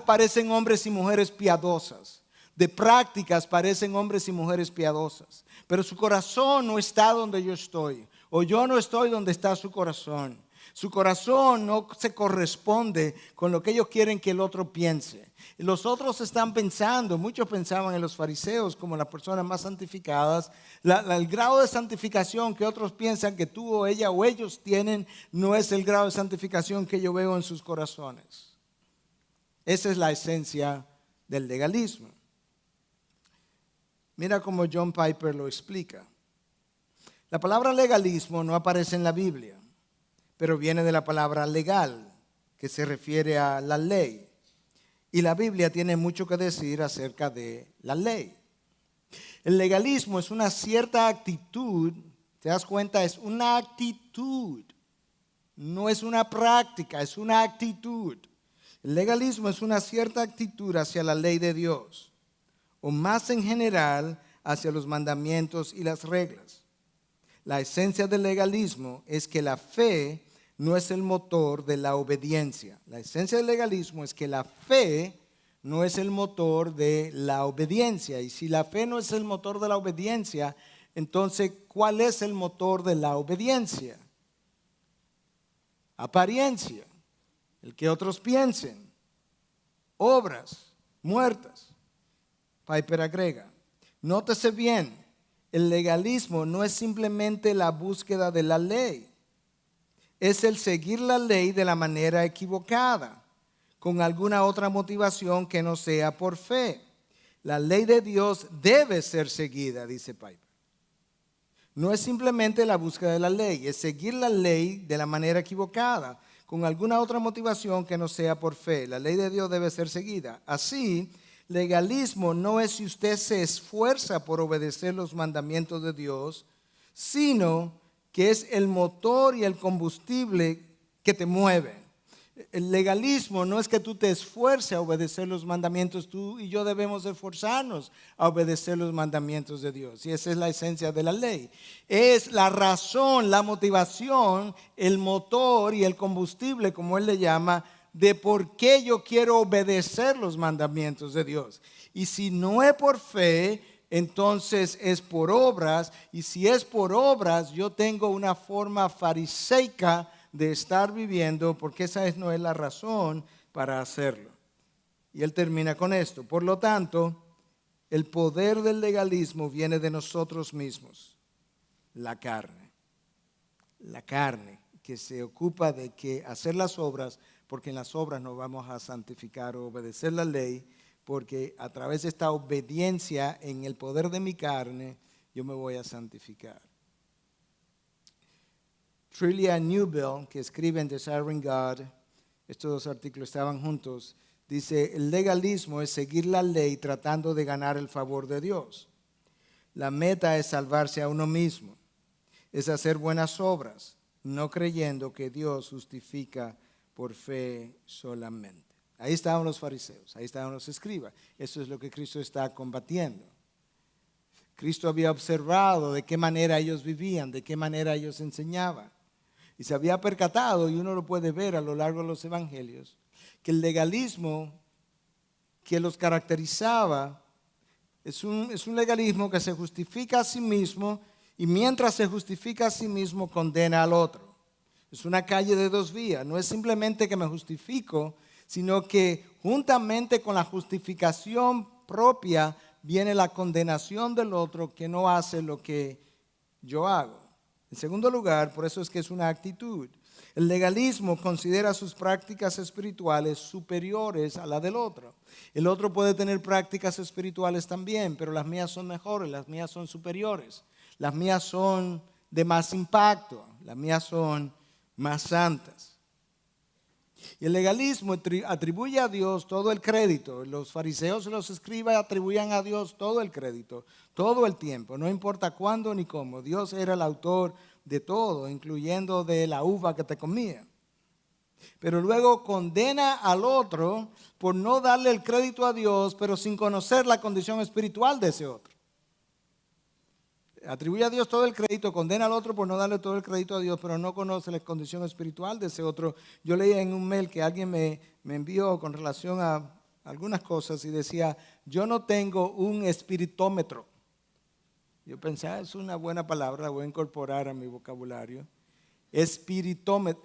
parecen hombres y mujeres piadosas, de prácticas parecen hombres y mujeres piadosas, pero su corazón no está donde yo estoy, o yo no estoy donde está su corazón. Su corazón no se corresponde con lo que ellos quieren que el otro piense. Los otros están pensando, muchos pensaban en los fariseos como las personas más santificadas. El grado de santificación que otros piensan que tú o ella o ellos tienen no es el grado de santificación que yo veo en sus corazones. Esa es la esencia del legalismo. Mira cómo John Piper lo explica. La palabra legalismo no aparece en la Biblia, pero viene de la palabra legal, que se refiere a la ley. Y la Biblia tiene mucho que decir acerca de la ley. El legalismo es una cierta actitud, ¿te das cuenta? Es una actitud, no es una práctica, es una actitud. El legalismo es una cierta actitud hacia la ley de Dios, o más en general hacia los mandamientos y las reglas. La esencia del legalismo es que la fe no es el motor de la obediencia. La esencia del legalismo es que la fe no es el motor de la obediencia. Y si la fe no es el motor de la obediencia, entonces, ¿cuál es el motor de la obediencia? Apariencia, el que otros piensen, obras muertas. Piper agrega, nótese bien, el legalismo no es simplemente la búsqueda de la ley. Es el seguir la ley de la manera equivocada, con alguna otra motivación que no sea por fe. La ley de Dios debe ser seguida, dice Piper. No es simplemente la búsqueda de la ley, es seguir la ley de la manera equivocada, con alguna otra motivación que no sea por fe. La ley de Dios debe ser seguida. Así, legalismo no es si usted se esfuerza por obedecer los mandamientos de Dios, sino que es el motor y el combustible que te mueve. El legalismo no es que tú te esfuerces a obedecer los mandamientos, tú y yo debemos esforzarnos a obedecer los mandamientos de Dios. Y esa es la esencia de la ley. Es la razón, la motivación, el motor y el combustible, como él le llama, de por qué yo quiero obedecer los mandamientos de Dios. Y si no es por fe, entonces es por obras, y si es por obras, yo tengo una forma fariseica de estar viviendo, porque esa no es la razón para hacerlo. Y él termina con esto. Por lo tanto, el poder del legalismo viene de nosotros mismos, la carne. La carne que se ocupa de que hacer las obras, porque en las obras nos vamos a santificar o obedecer la ley, porque a través de esta obediencia en el poder de mi carne, yo me voy a santificar. Trillia Newbell, que escribe en Desiring God, estos dos artículos estaban juntos, dice, el legalismo es seguir la ley tratando de ganar el favor de Dios. La meta es salvarse a uno mismo, es hacer buenas obras, no creyendo que Dios justifica por fe solamente. Ahí estaban los fariseos, ahí estaban los escribas. Eso es lo que Cristo está combatiendo. Cristo había observado de qué manera ellos vivían, de qué manera ellos enseñaban. Y se había percatado, y uno lo puede ver a lo largo de los evangelios, que el legalismo que los caracterizaba es un legalismo que se justifica a sí mismo, y mientras se justifica a sí mismo, condena al otro. Es una calle de dos vías. No es simplemente que me justifico, sino que juntamente con la justificación propia viene la condenación del otro que no hace lo que yo hago. En segundo lugar, por eso es que es una actitud. El legalismo considera sus prácticas espirituales superiores a la del otro. El otro puede tener prácticas espirituales también, pero las mías son mejores, las mías son superiores. Las mías son de más impacto, las mías son más santas. Y el legalismo atribuye a Dios todo el crédito. Los fariseos y los escribas atribuían a Dios todo el crédito, todo el tiempo, no importa cuándo ni cómo. Dios era el autor de todo, incluyendo de la uva que te comía. Pero luego condena al otro por no darle el crédito a Dios, pero sin conocer la condición espiritual de ese otro. Atribuye a Dios todo el crédito, condena al otro por no darle todo el crédito a Dios, pero no conoce la condición espiritual de ese otro. Yo leía en un mail que alguien me envió con relación a algunas cosas y decía, yo no tengo un espiritómetro. Yo pensé, es una buena palabra, la voy a incorporar a mi vocabulario. Espiritúmetro.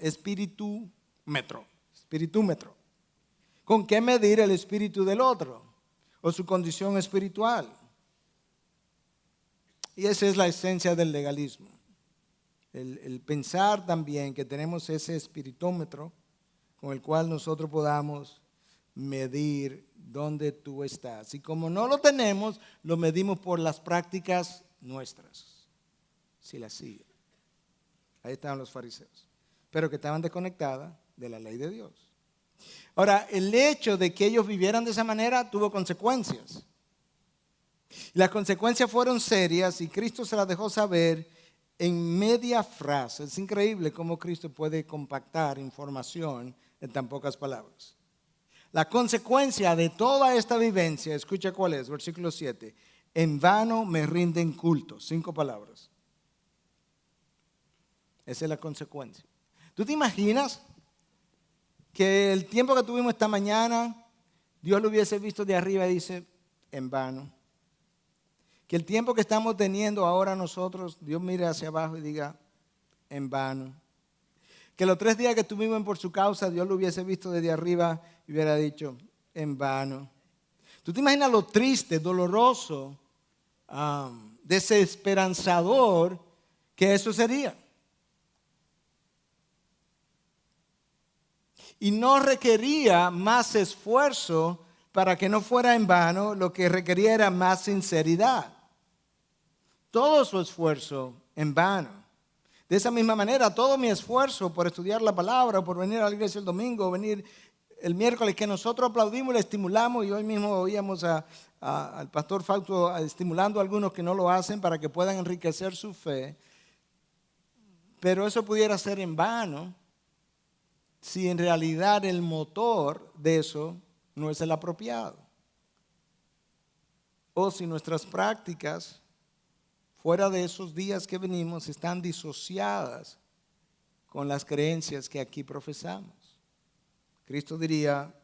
¿Con qué medir el espíritu del otro o su condición espiritual? Y esa es la esencia del legalismo. El pensar también que tenemos ese espiritómetro con el cual nosotros podamos medir dónde tú estás. Y como no lo tenemos, lo medimos por las prácticas nuestras. Si las siguen. Ahí estaban los fariseos. Pero que estaban desconectadas de la ley de Dios. Ahora, el hecho de que ellos vivieran de esa manera tuvo consecuencias. Las consecuencias fueron serias y Cristo se las dejó saber en media frase. Es increíble cómo Cristo puede compactar información en tan pocas palabras. La consecuencia de toda esta vivencia, escucha cuál es, versículo 7. En vano me rinden culto. 5 palabras. Esa es la consecuencia. ¿Tú te imaginas que el tiempo que tuvimos esta mañana, Dios lo hubiese visto de arriba y dice, en vano? Que el tiempo que estamos teniendo ahora nosotros, Dios mire hacia abajo y diga, en vano. Que los 3 días que estuvimos por su causa, Dios lo hubiese visto desde arriba y hubiera dicho, en vano. ¿Tú te imaginas lo triste, doloroso, desesperanzador que eso sería? Y no requería más esfuerzo para que no fuera en vano, lo que requería era más sinceridad. Todo su esfuerzo en vano. De esa misma manera, todo mi esfuerzo por estudiar la palabra, por venir a la iglesia el domingo, venir el miércoles, que nosotros aplaudimos y le estimulamos, y hoy mismo oíamos al pastor Fausto estimulando a algunos que no lo hacen para que puedan enriquecer su fe. Pero eso pudiera ser en vano si en realidad el motor de eso no es el apropiado. O si nuestras prácticas fuera de esos días que venimos están disociadas con las creencias que aquí profesamos. Cristo diría,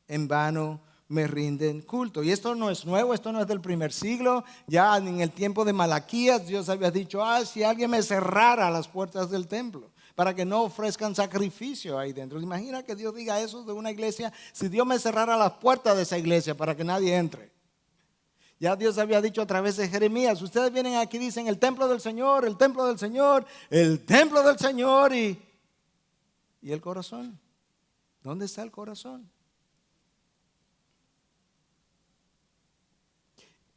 en vano me rinden culto. Y esto no es nuevo, esto no es del primer siglo. Ya en el tiempo de Malaquías Dios había dicho, si alguien me cerrara las puertas del templo para que no ofrezcan sacrificio ahí dentro. Imagina que Dios diga eso de una iglesia, si Dios me cerrara las puertas de esa iglesia para que nadie entre. Ya Dios había dicho a través de Jeremías, ustedes vienen aquí y dicen el templo del Señor, el templo del Señor, el templo del Señor y el corazón. ¿Dónde está el corazón?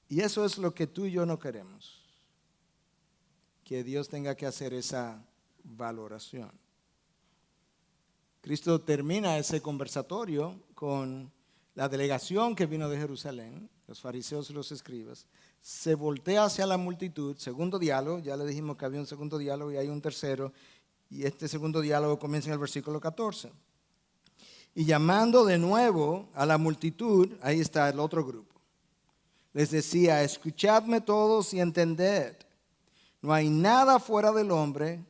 Y eso es lo que tú y yo no queremos. Que Dios tenga que hacer esa valoración. Cristo termina ese conversatorio con la delegación que vino de Jerusalén, los fariseos y los escribas. Se voltea hacia la multitud, segundo diálogo, ya le dijimos que había un segundo diálogo y hay un tercero, y este segundo diálogo comienza en el versículo 14. Y llamando de nuevo a la multitud, ahí está el otro grupo. Les decía, escuchadme todos y entended. No hay nada fuera del hombre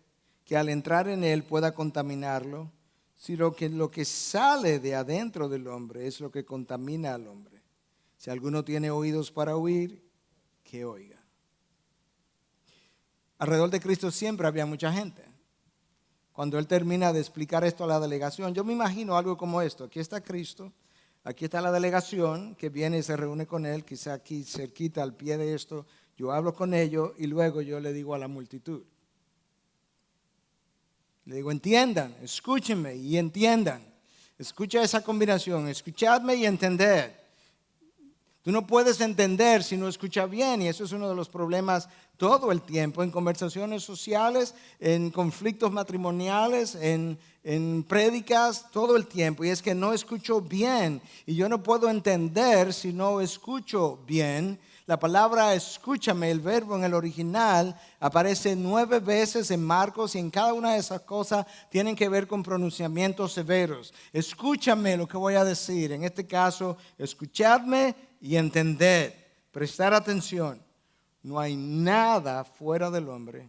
que al entrar en él pueda contaminarlo, sino que lo que sale de adentro del hombre es lo que contamina al hombre. Si alguno tiene oídos para oír, que oiga. Alrededor de Cristo siempre había mucha gente. Cuando él termina de explicar esto a la delegación, yo me imagino algo como esto. Aquí está Cristo, aquí está la delegación que viene y se reúne con él, quizá aquí cerquita al pie de esto, yo hablo con ellos y luego yo le digo a la multitud. Le digo, entiendan, escúchenme y entiendan. Escucha esa combinación, escuchadme y entended. Tú no puedes entender si no escuchas bien, y eso es uno de los problemas todo el tiempo, en conversaciones sociales, en conflictos matrimoniales, en prédicas, todo el tiempo. Y es que no escucho bien. Y yo no puedo entender si no escucho bien. La palabra escúchame, el verbo en el original, aparece 9 veces en Marcos y en cada una de esas cosas tienen que ver con pronunciamientos severos. Escúchame lo que voy a decir. En este caso, escuchadme y entender, prestar atención. No hay nada fuera del hombre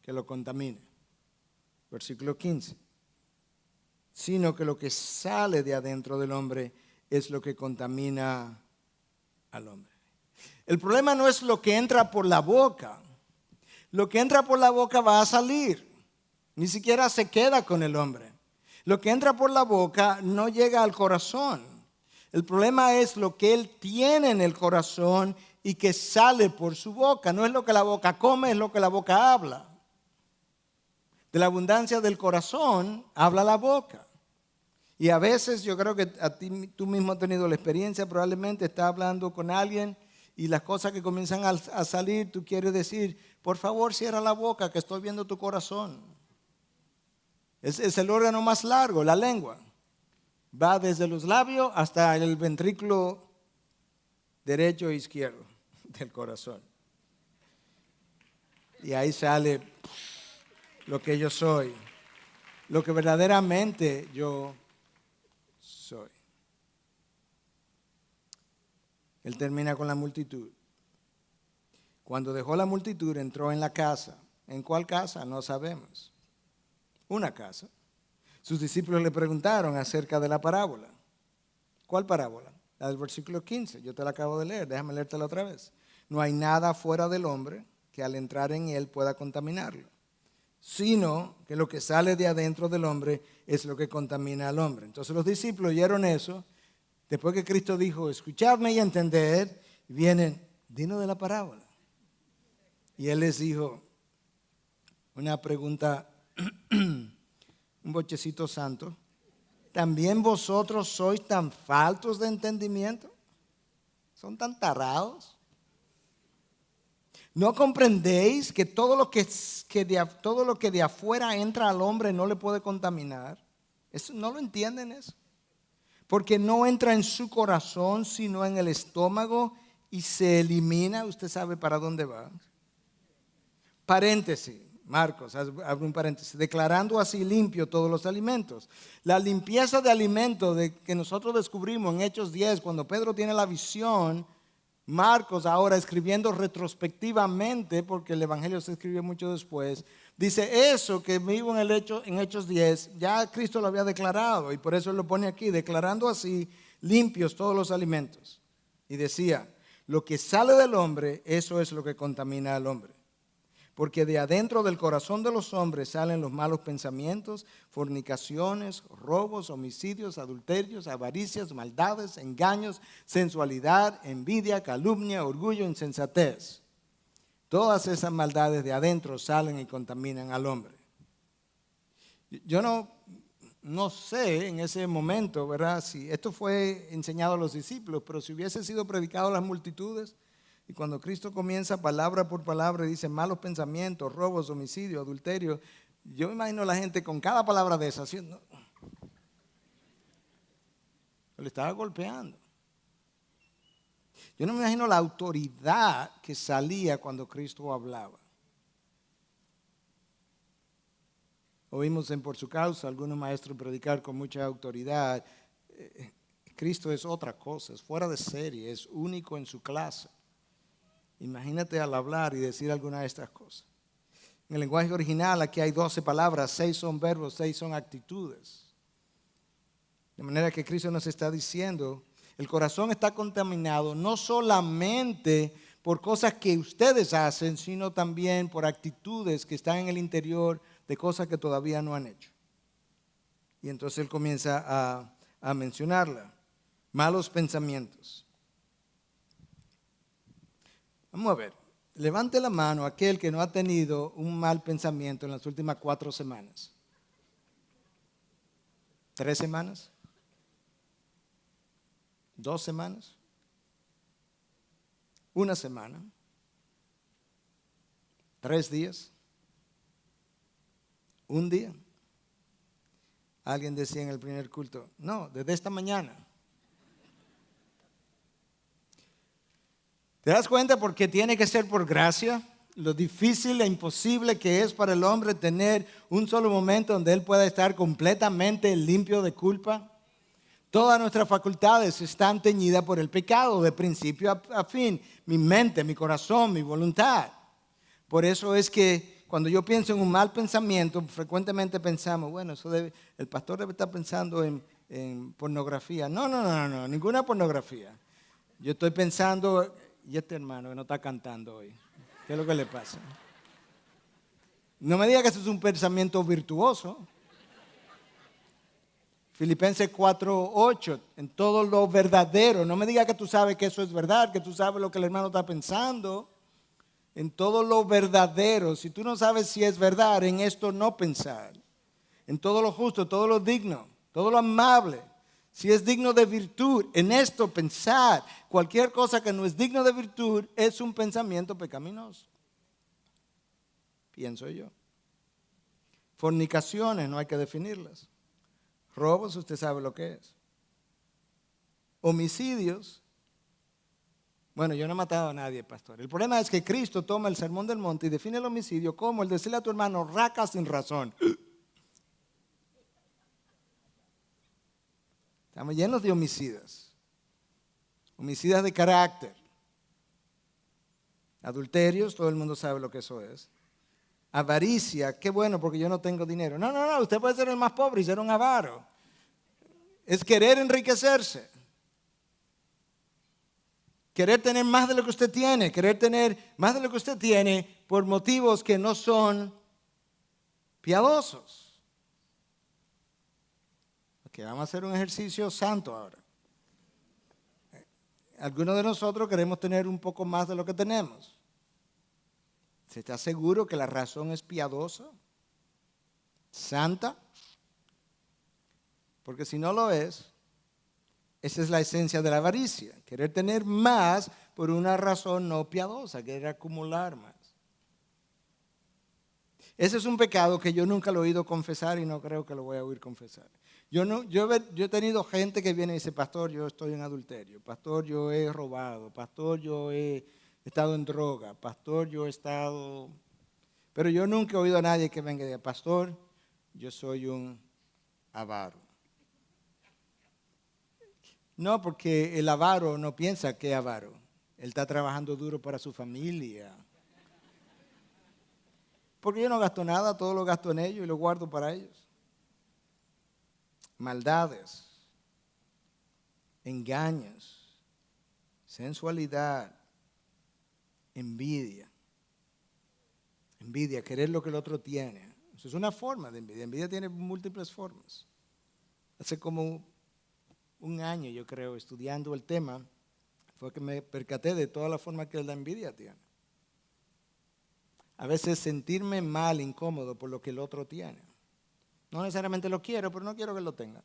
que lo contamine. Versículo 15. Sino que lo que sale de adentro del hombre es lo que contamina al hombre. El problema no es lo que entra por la boca. Lo que entra por la boca va a salir. Ni siquiera se queda con el hombre. Lo que entra por la boca no llega al corazón. El problema es lo que él tiene en el corazón y que sale por su boca. No es lo que la boca come, es lo que la boca habla. De la abundancia del corazón habla la boca. Y a veces yo creo que tú mismo has tenido la experiencia, probablemente estás hablando con alguien y las cosas que comienzan a salir, tú quieres decir, por favor cierra la boca que estoy viendo tu corazón. Es el órgano más largo, la lengua. Va desde los labios hasta el ventrículo derecho e izquierdo del corazón. Y ahí sale lo que yo soy, lo que verdaderamente yo soy. Él termina con la multitud. Cuando dejó la multitud, entró en la casa. ¿En cuál casa? No sabemos. Una casa. Sus discípulos le preguntaron acerca de la parábola. ¿Cuál parábola? La del versículo 15. Yo te la acabo de leer. Déjame leértela otra vez. No hay nada fuera del hombre que al entrar en él pueda contaminarlo, sino que lo que sale de adentro del hombre es lo que contamina al hombre. Entonces los discípulos oyeron eso. Después que Cristo dijo, escuchadme y entender, vienen, dinos de la parábola. Y él les dijo una pregunta, un bochecito santo. ¿También vosotros sois tan faltos de entendimiento? ¿Son tan tarados? ¿No comprendéis que todo lo que de afuera entra al hombre no le puede contaminar? ¿No lo entienden eso? Porque no entra en su corazón, sino en el estómago y se elimina. Usted sabe para dónde va. Paréntesis, Marcos, abre un paréntesis. Declarando así limpio todos los alimentos. La limpieza de alimentos que nosotros descubrimos en Hechos 10, cuando Pedro tiene la visión, Marcos ahora escribiendo retrospectivamente, porque el Evangelio se escribió mucho después, dice eso que vivo en Hechos 10, ya Cristo lo había declarado y por eso él lo pone aquí, declarando así limpios todos los alimentos. Y decía, lo que sale del hombre, eso es lo que contamina al hombre. Porque de adentro del corazón de los hombres salen los malos pensamientos, fornicaciones, robos, homicidios, adulterios, avaricias, maldades, engaños, sensualidad, envidia, calumnia, orgullo, insensatez. Todas esas maldades de adentro salen y contaminan al hombre. Yo no sé en ese momento, ¿verdad? Si esto fue enseñado a los discípulos, pero si hubiese sido predicado a las multitudes, y cuando Cristo comienza palabra por palabra y dice malos pensamientos, robos, homicidio, adulterio, yo me imagino a la gente con cada palabra de esas haciendo. Le estaba golpeando. Yo no me imagino la autoridad que salía cuando Cristo hablaba. Oímos en Por Su Causa algunos maestros predicar con mucha autoridad. Cristo es otra cosa, es fuera de serie, es único en su clase. Imagínate al hablar y decir alguna de estas cosas. En el lenguaje original aquí hay 12 palabras, 6 son verbos, 6 son actitudes. De manera que Cristo nos está diciendo, el corazón está contaminado no solamente por cosas que ustedes hacen, sino también por actitudes que están en el interior de cosas que todavía no han hecho. Y entonces él comienza a mencionarla. Malos pensamientos. Vamos a ver, levante la mano aquel que no ha tenido un mal pensamiento en las últimas 4 semanas. 3 semanas. 2 semanas. 1 semana. 3 días, un día. Alguien decía en el primer culto, no, desde esta mañana. ¿Te das cuenta por qué tiene que ser por gracia? Lo difícil e imposible que es para el hombre tener un solo momento donde él pueda estar completamente limpio de culpa. Todas nuestras facultades están teñidas por el pecado de principio a fin. Mi mente, mi corazón, mi voluntad. Por eso es que cuando yo pienso en un mal pensamiento, frecuentemente pensamos, bueno, el pastor debe estar pensando en pornografía. No, ninguna pornografía. Yo estoy pensando, y este hermano que no está cantando hoy, ¿qué es lo que le pasa? No me diga que eso es un pensamiento virtuoso. Filipenses 4:8, en todo lo verdadero. No me diga que tú sabes que eso es verdad, que tú sabes lo que el hermano está pensando. En todo lo verdadero. Si tú no sabes si es verdad, en esto no pensar. En todo lo justo, todo lo digno, todo lo amable. Si es digno de virtud, en esto pensar. Cualquier cosa que no es digno de virtud es un pensamiento pecaminoso. Pienso yo. Fornicaciones, no hay que definirlas. Robos, usted sabe lo que es. Homicidios. Bueno, yo no he matado a nadie, pastor. El problema es que Cristo toma el sermón del monte y define el homicidio como el decirle a tu hermano, raca sin razón. Estamos llenos de homicidas. Homicidas de carácter. Adulterios, todo el mundo sabe lo que eso es. Avaricia, qué bueno porque yo no tengo dinero. No, usted puede ser el más pobre y ser un avaro. Es querer enriquecerse. Querer tener más de lo que usted tiene. Querer tener más de lo que usted tiene por motivos que no son piadosos. Ok, vamos a hacer un ejercicio santo ahora. Algunos de nosotros queremos tener un poco más de lo que tenemos. ¿Se está seguro que la razón es piadosa? ¿Santa? Porque si no lo es, esa es la esencia de la avaricia. Querer tener más por una razón no piadosa, querer acumular más. Ese es un pecado que yo nunca lo he oído confesar y no creo que lo voy a oír confesar. Yo he tenido gente que viene y dice, pastor, yo estoy en adulterio, pastor, yo he robado, pastor, yo he estado en droga, pastor, yo he estado... Pero yo nunca he oído a nadie que venga y diga, pastor, yo soy un avaro. No, porque el avaro no piensa que es avaro. Él está trabajando duro para su familia. Porque yo no gasto nada, todo lo gasto en ellos y lo guardo para ellos. Maldades, engaños, sensualidad, envidia. Envidia, querer lo que el otro tiene. Eso es una forma de envidia. Envidia tiene múltiples formas. Hace como un año, yo creo, estudiando el tema, fue que me percaté de todas las formas que la envidia tiene. A veces sentirme mal, incómodo por lo que el otro tiene. No necesariamente lo quiero, pero no quiero que lo tenga.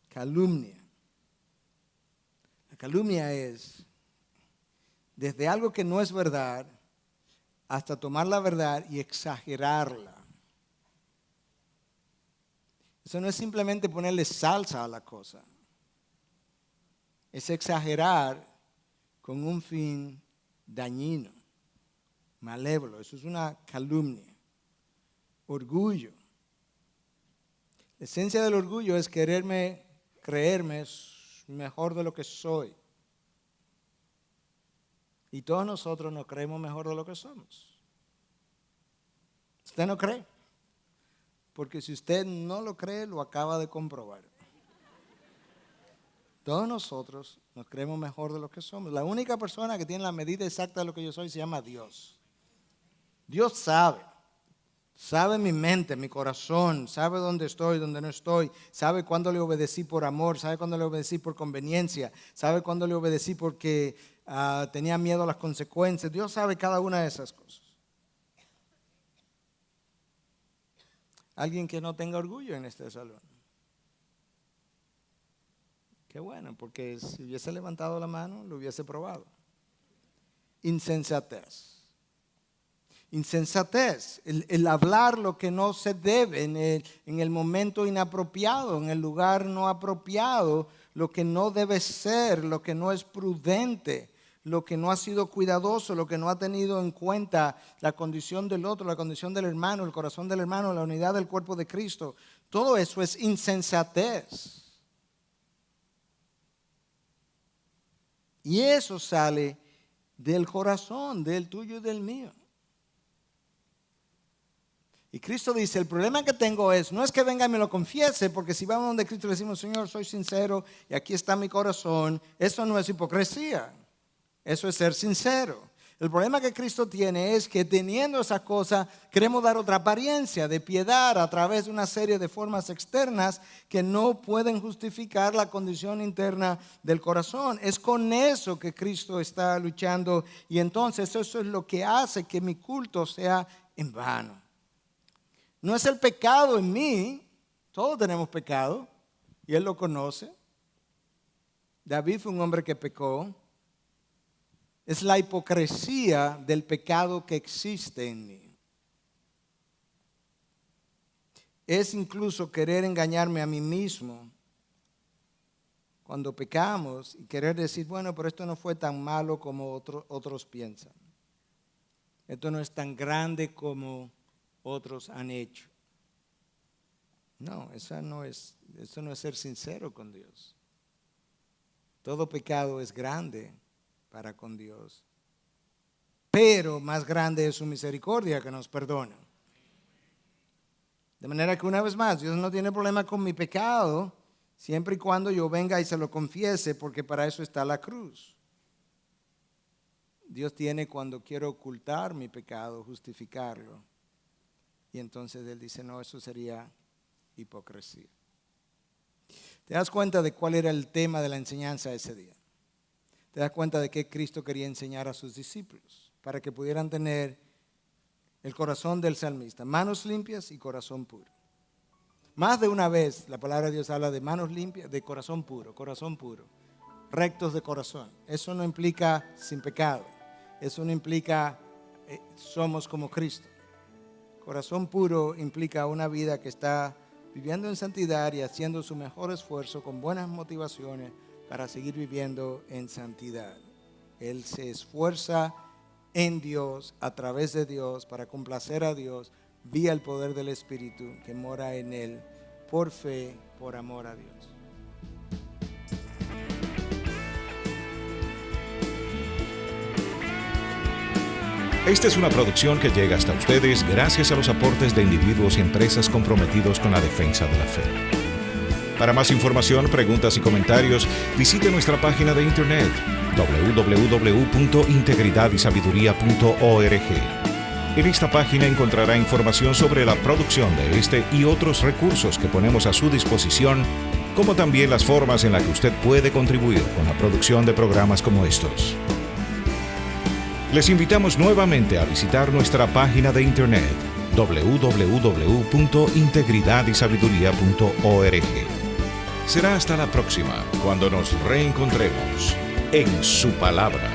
Calumnia. La calumnia es desde algo que no es verdad hasta tomar la verdad y exagerarla. Eso no es simplemente ponerle salsa a la cosa. Es exagerar con un fin dañino, malévolo. Eso es una calumnia. Orgullo. La esencia del orgullo es creerme mejor de lo que soy. Y todos nosotros nos creemos mejor de lo que somos. ¿Usted no cree? Porque si usted no lo cree, lo acaba de comprobar. Todos nosotros nos creemos mejor de lo que somos. La única persona que tiene la medida exacta de lo que yo soy se llama Dios. Dios sabe mi mente, mi corazón, sabe dónde estoy, dónde no estoy, sabe cuándo le obedecí por amor, sabe cuándo le obedecí por conveniencia, sabe cuándo le obedecí porque tenía miedo a las consecuencias. Dios sabe cada una de esas cosas. Alguien que no tenga orgullo en este salón. Qué bueno, porque si hubiese levantado la mano, lo hubiese probado. insensatez. Insensatez, el hablar lo que no se debe en el momento inapropiado, en el lugar no apropiado, lo que no debe ser, lo que no es prudente, lo que no ha sido cuidadoso, lo que no ha tenido en cuenta la condición del otro, la condición del hermano, el corazón del hermano, la unidad del cuerpo de Cristo. Todo eso es insensatez. Y eso sale del corazón, del tuyo y del mío. Y Cristo dice, el problema que tengo no es que venga y me lo confiese, porque si vamos donde Cristo y le decimos, Señor, soy sincero y aquí está mi corazón, eso no es hipocresía, eso es ser sincero. El problema que Cristo tiene es que teniendo esa cosa, queremos dar otra apariencia de piedad a través de una serie de formas externas que no pueden justificar la condición interna del corazón. Es con eso que Cristo está luchando y entonces eso es lo que hace que mi culto sea en vano. No es el pecado en mí, todos tenemos pecado y Él lo conoce. David fue un hombre que pecó. Es la hipocresía del pecado que existe en mí. Es incluso querer engañarme a mí mismo cuando pecamos y querer decir, bueno, pero esto no fue tan malo como otros piensan. Esto no es tan grande como otros han hecho. No, eso no es ser sincero con Dios. Todo pecado es grande para con Dios, pero más grande es su misericordia que nos perdona. De manera que una vez más, Dios no tiene problema con mi pecado, siempre y cuando yo venga y se lo confiese, porque para eso está la cruz. Dios tiene cuando quiero ocultar mi pecado, justificarlo. Y entonces Él dice, no, eso sería hipocresía. ¿Te das cuenta de cuál era el tema de la enseñanza ese día? ¿Te das cuenta de qué Cristo quería enseñar a sus discípulos? Para que pudieran tener el corazón del salmista, manos limpias y corazón puro. Más de una vez la palabra de Dios habla de manos limpias, de corazón puro, rectos de corazón. Eso no implica sin pecado, eso no implica somos como Cristo. Corazón puro implica una vida que está viviendo en santidad y haciendo su mejor esfuerzo con buenas motivaciones para seguir viviendo en santidad. Él se esfuerza en Dios, a través de Dios, para complacer a Dios, vía el poder del Espíritu que mora en él, por fe, por amor a Dios. Esta es una producción que llega hasta ustedes gracias a los aportes de individuos y empresas comprometidos con la defensa de la fe. Para más información, preguntas y comentarios, visite nuestra página de internet www.integridadisabiduría.org. En esta página encontrará información sobre la producción de este y otros recursos que ponemos a su disposición, como también las formas en las que usted puede contribuir con la producción de programas como estos. Les invitamos nuevamente a visitar nuestra página de internet www.integridadisabiduría.org. Será hasta la próxima, cuando nos reencontremos en su palabra.